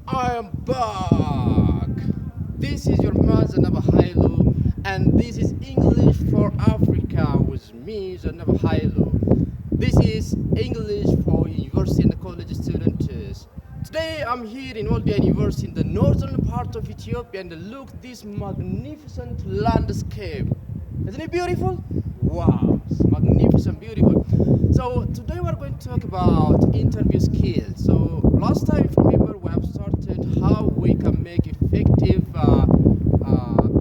I am back. This is your man Zenebe Hailu, and this is English for Africa with me, Zenebe Hailu. This is English for university and college students. Today I'm here in Old University in the northern part of Ethiopia and look this magnificent landscape. Isn't it beautiful? Wow, it's magnificent, beautiful. So today we're going to talk about interview skills. So last time, if you remember, we have started how we can make effective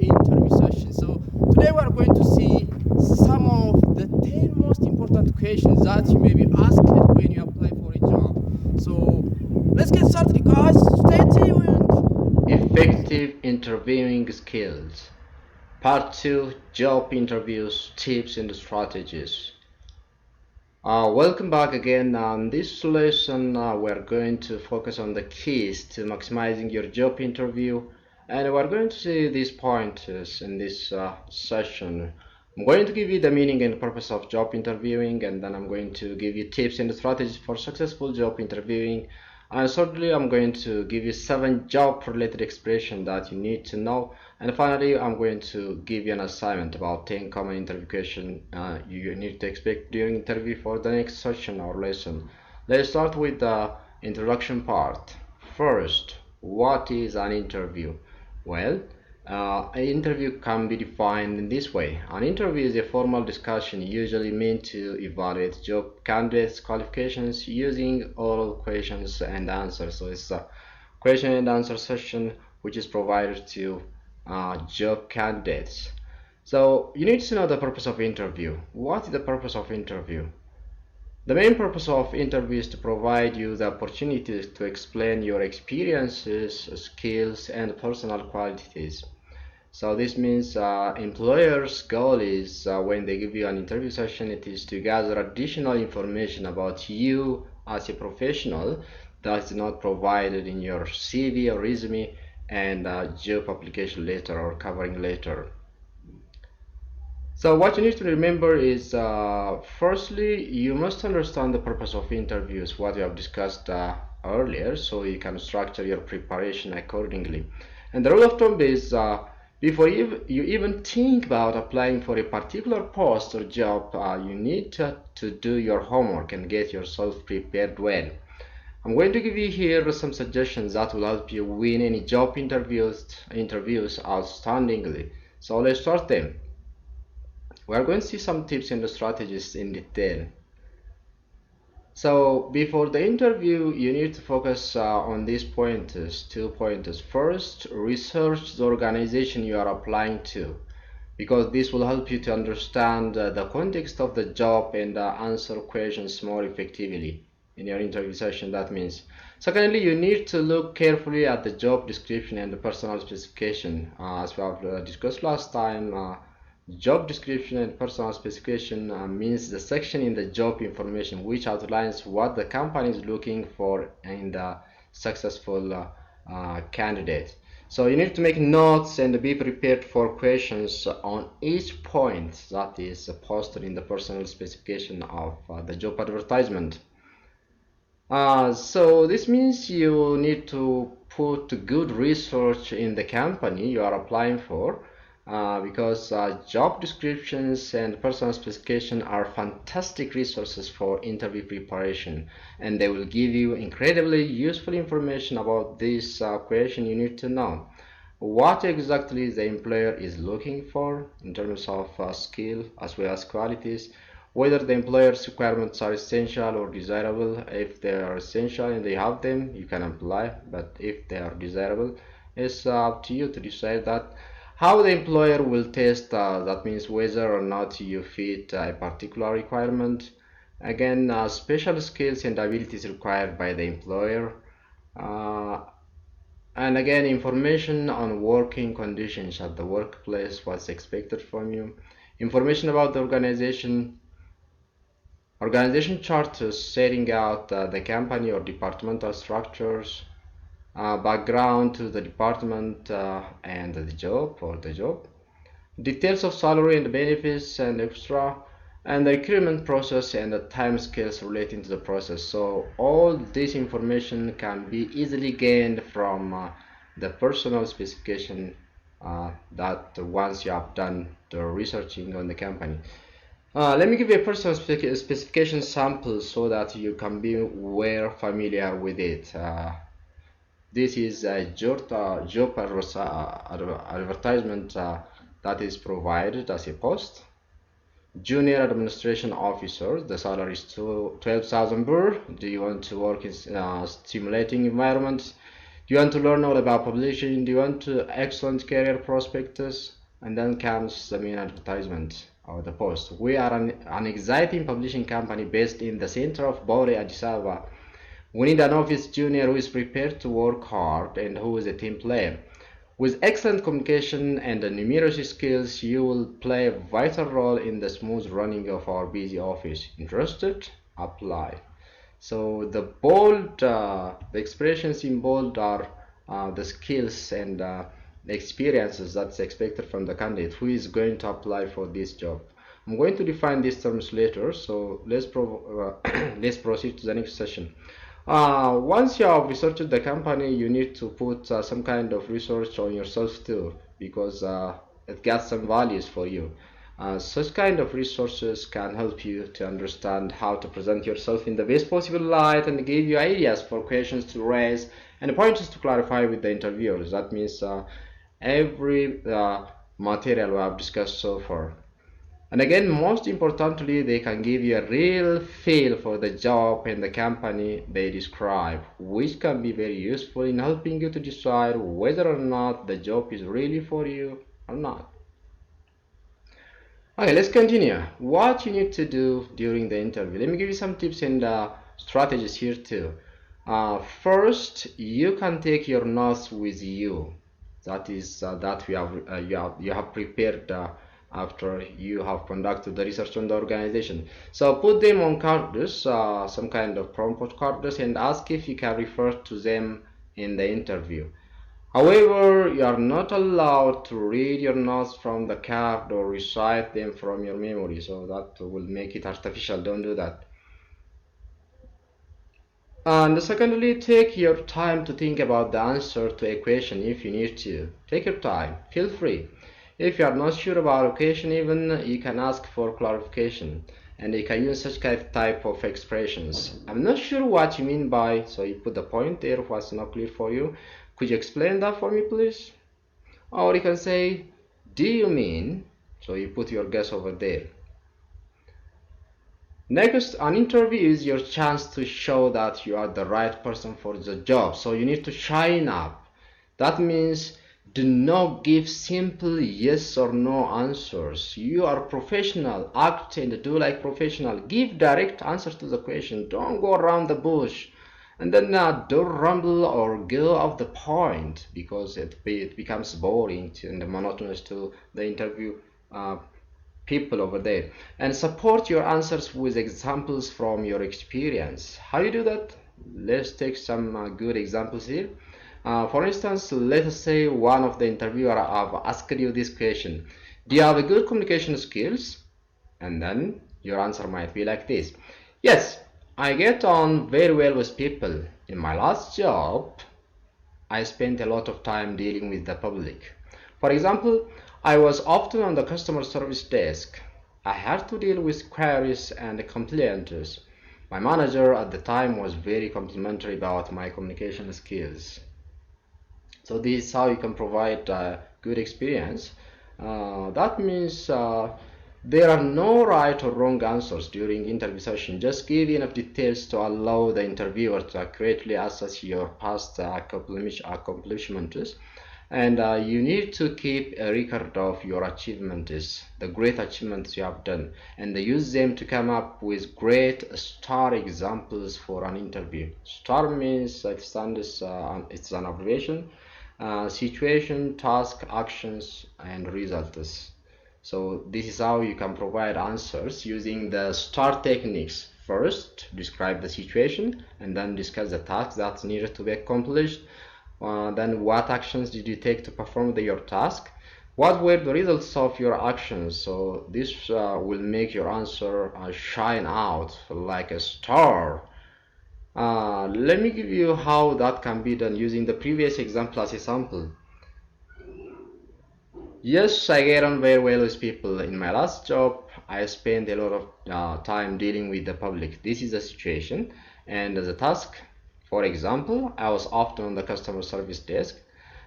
interview sessions. So today we're going to see some of the 10 most important questions that you may be asked when you apply for a job. So let's get started, guys. Stay tuned. Effective interviewing skills. Part 2 Job interviews, tips and strategies. Welcome back again. On this lesson, we're going to focus on the keys to maximizing your job interview, and we're going to see these pointers in this session. I'm going to give you the meaning and purpose of job interviewing, and then I'm going to give you tips and strategies for successful job interviewing. And thirdly, I'm going to give you 7 job related expressions that you need to know. And finally, I'm going to give you an assignment about 10 common interview questions you need to expect during interview for the next session or lesson. Let's start with the introduction part. First, what is an interview? Well, an interview can be defined in this way. An interview is a formal discussion usually meant to evaluate job candidates' qualifications using oral questions and answers. So it's a question and answer session which is provided to job candidates. So you need to know the purpose of interview. What is the purpose of interview? The main purpose of interview is to provide you the opportunity to explain your experiences, skills, and personal qualities. So this means employers' goal is when they give you an interview session, it is to gather additional information about you as a professional that is not provided in your CV or resume and job application letter or covering letter. So what you need to remember is, firstly, you must understand the purpose of interviews, what we have discussed earlier, so you can structure your preparation accordingly. And the rule of thumb is, before you even think about applying for a particular post or job, you need to do your homework and get yourself prepared well. I'm going to give you here some suggestions that will help you win any job interviews outstandingly. So let's start them. We are going to see some tips and strategies in detail. So before the interview, you need to focus on these pointers, 2 pointers. First, research the organization you are applying to, because this will help you to understand the context of the job and answer questions more effectively in your interview session. That means. Secondly, you need to look carefully at the job description and the personal specification. As we have discussed last time, job description and personal specification means the section in the job information which outlines what the company is looking for in the successful candidate. So you need to make notes and be prepared for questions on each point that is posted in the personal specification of the job advertisement. So this means you need to put good research in the company you are applying for, because job descriptions and personal specification are fantastic resources for interview preparation, and they will give you incredibly useful information about this question you need to know. What exactly the employer is looking for in terms of skill as well as qualities, whether the employer's requirements are essential or desirable. If they are essential and they have them, you can apply, but if they are desirable, it's up to you to decide that. How the employer will test, that means whether or not you fit a particular requirement. Again, special skills and abilities required by the employer. Uh, and again, information on working conditions at the workplace, what's expected from you, information about the organization charters setting out the company or departmental structures, background to the department and the job, details of salary and benefits and extra, and the recruitment process and the time scales relating to the process. So all this information can be easily gained from the personal specification that once you have done the researching on the company. Let me give you a personal specification sample so that you can be well familiar with it. This is a job advertisement that is provided as a post. Junior Administration Officer, the salary is 12,000 birr. Do you want to work in stimulating environments? Do you want to learn all about publishing? Do you want to excellent career prospectus? And then comes the main advertisement of the post. We are an exciting publishing company based in the center of Bore, Addis Ababa. We need an office junior who is prepared to work hard and who is a team player. With excellent communication and numeracy skills, you will play a vital role in the smooth running of our busy office. Interested? Apply. So the expressions in bold are the skills and the experiences that's expected from the candidate who is going to apply for this job. I'm going to define these terms later, so let's proceed to the next session. Once you have researched the company, you need to put some kind of research on yourself too, because it gets some values for you. Such kind of resources can help you to understand how to present yourself in the best possible light and give you ideas for questions to raise and pointers to clarify with the interviewers. That means every material we have discussed so far. And again, most importantly, they can give you a real feel for the job and the company they describe, which can be very useful in helping you to decide whether or not the job is really for you or not. Okay, let's continue. What you need to do during the interview. Let me give you some tips and strategies here too. First, you can take your notes with you. That is that you have prepared after you have conducted the research on the organization. So put them on cards, some kind of prompt cards, and ask if you can refer to them in the interview. However, you are not allowed to read your notes from the card or recite them from your memory, so that will make it artificial. Don't do that. And secondly, take your time to think about the answer to a question if you need to. Take your time, feel free. If you are not sure about a question even, you can ask for clarification. And you can use such type of expressions. I'm not sure what you mean by, so you put the point there what's not clear for you. Could you explain that for me, please? Or you can say, do you mean? So you put your guess over there. Next, an interview is your chance to show that you are the right person for the job. So you need to shine up. That means do not give simple yes or no answers. You are professional. Act and do like professional. Give direct answers to the question. Don't go around the bush. And then don't rumble or go off the point because it becomes boring and monotonous to the interview people over there. And support your answers with examples from your experience. How you do that? Let's take some good examples here. For instance, let us say one of the interviewer have asked you this question: do you have a good communication skills? And then your answer might be like this: yes, I get on very well with people. In my last job, I spent a lot of time dealing with the public. For example, I was often on the customer service desk. I had to deal with queries and complaints. My manager at the time was very complimentary about my communication skills. So this is how you can provide a good experience. That means there are no right or wrong answers during interview session. Just give enough details to allow the interviewer to accurately assess your past accomplishments. And you need to keep a record of your achievements, the great achievements you have done, and use them to come up with great STAR examples for an interview. STAR means it stands, it's an abbreviation, situation, task, actions, and results. So this is how you can provide answers using the STAR techniques. First, describe the situation, and then discuss the task that's needed to be accomplished. Then what actions did you take to perform your task? What were the results of your actions? So this will make your answer shine out like a star. Let me give you how that can be done using the previous example as a sample. Yes, I get on very well with people. In my last job, I spent a lot of time dealing with the public. This is a situation, and as a task, for example, I was often on the customer service desk,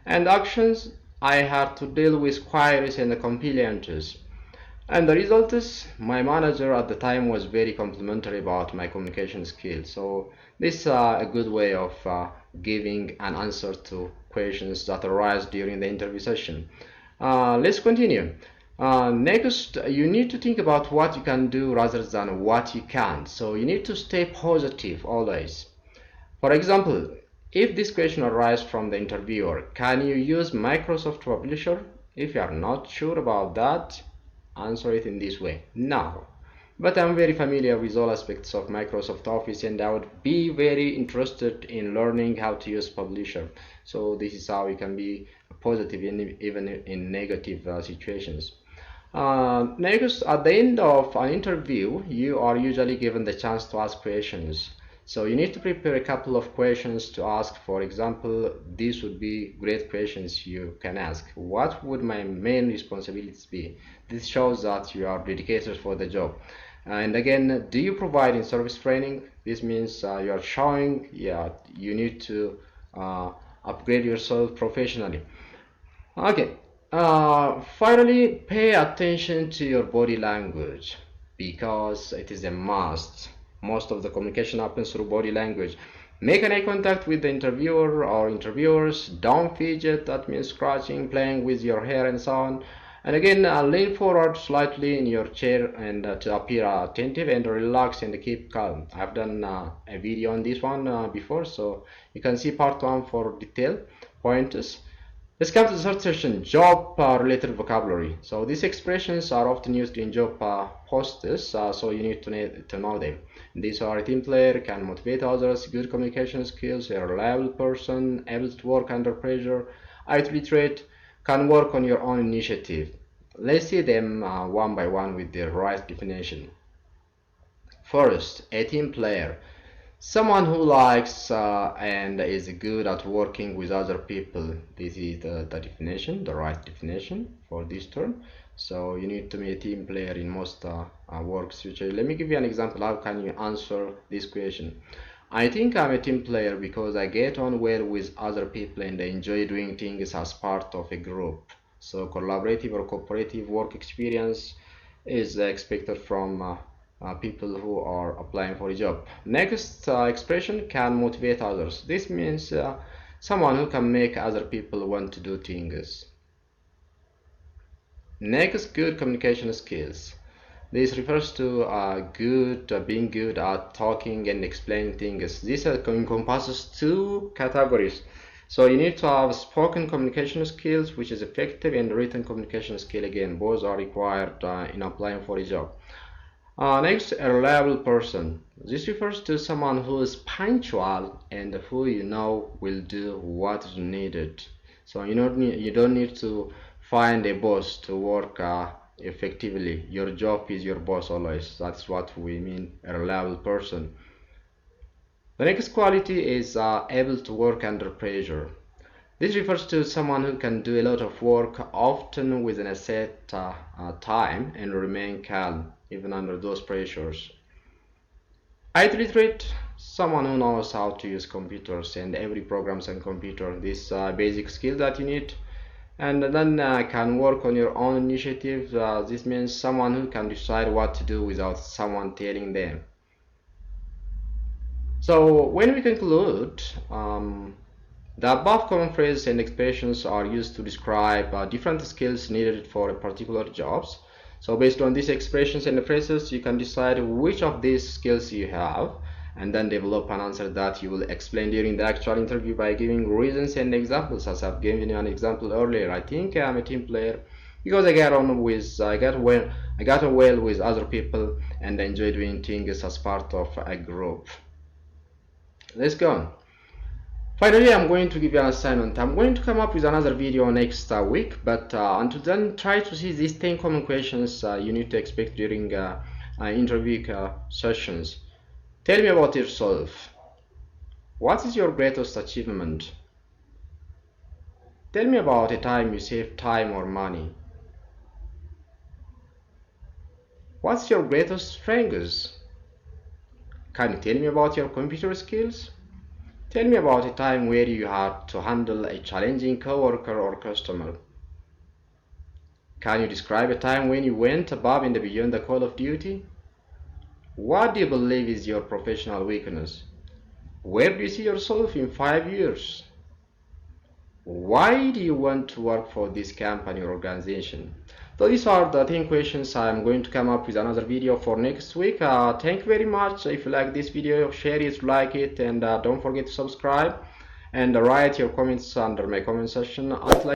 and actions I had to deal with queries and complaints. And the result is, my manager at the time was very complimentary about my communication skills. So this is a good way of giving an answer to questions that arise during the interview session. Let's continue. Next, you need to think about what you can do rather than what you can't. So you need to stay positive always. For example, if this question arises from the interviewer, can you use Microsoft Publisher? If you are not sure about that, answer it in this way. No. But I'm very familiar with all aspects of Microsoft Office and I would be very interested in learning how to use Publisher. So this is how you can be positive even in negative situations. Next, at the end of an interview, you are usually given the chance to ask questions. So you need to prepare a couple of questions to ask. For example, these would be great questions you can ask. What would my main responsibilities be? This shows that you are dedicated for the job. And again, do you provide in-service training? This means you are showing, yeah, you need to upgrade yourself professionally. Okay. Finally, pay attention to your body language because it is a must. Most of the communication happens through body language. Make an eye contact with the interviewer or interviewers. Don't fidget, that means scratching, playing with your hair, and so on. And again, lean forward slightly in your chair and to appear attentive and relaxed and keep calm. I've done a video on this one before, so you can see part one for detailed pointers. Let's come to the third section, job related vocabulary. So these expressions are often used in job posters, so you need to know them. These are a team player, can motivate others, good communication skills, a reliable person, able to work under pressure, illiterate, can work on your own initiative. Let's see them one by one with their right definition. First, a team player. Someone who likes and is good at working with other people. This is the definition, the right definition for this term. So you need to be a team player in most work situations. Let me give you an example. How can you answer this question? I think I'm a team player because I get on well with other people and I enjoy doing things as part of a group. So collaborative or cooperative work experience is expected from people who are applying for a job. Next expression, can motivate others. This means someone who can make other people want to do things. Next, good communication skills. This refers to being good at talking and explaining things. This encompasses two categories. So you need to have spoken communication skills, which is effective, and written communication skill. Again, both are required in applying for a job. Next, a reliable person. This refers to someone who is punctual and who you know will do what is needed. So you don't need to find a boss to work effectively. Your job is your boss always. That's what we mean, a reliable person. The next quality is able to work under pressure. This refers to someone who can do a lot of work, often within a set time, and remain calm even under those pressures. Illiterate, someone who knows how to use computers and every programs on computer. This basic skill that you need. And then can work on your own initiative. This means someone who can decide what to do without someone telling them. So when we conclude, the above common phrases and expressions are used to describe different skills needed for a particular jobs. So based on these expressions and phrases, you can decide which of these skills you have and then develop an answer that you will explain during the actual interview by giving reasons and examples. As I've given you an example earlier, I think I'm a team player because I got on well with other people and I enjoy doing things as part of a group. Let's go on. Finally, I'm going to give you an assignment. I'm going to come up with another video next week, but until then, try to see these 10 common questions you need to expect during interview sessions. Tell me about yourself. What is your greatest achievement? Tell me about a time you saved time or money. What's your greatest strengths? Can you tell me about your computer skills? Tell me about a time where you had to handle a challenging coworker or customer. Can you describe a time when you went above and beyond the call of duty? What do you believe is your professional weakness? Where do you see yourself in 5 years? Why do you want to work for this company or organization? So these are the 10 questions. I'm going to come up with another video for next week. Thank you very much. If you like this video, share it, like it, and don't forget to subscribe and write your comments under my comment section. Until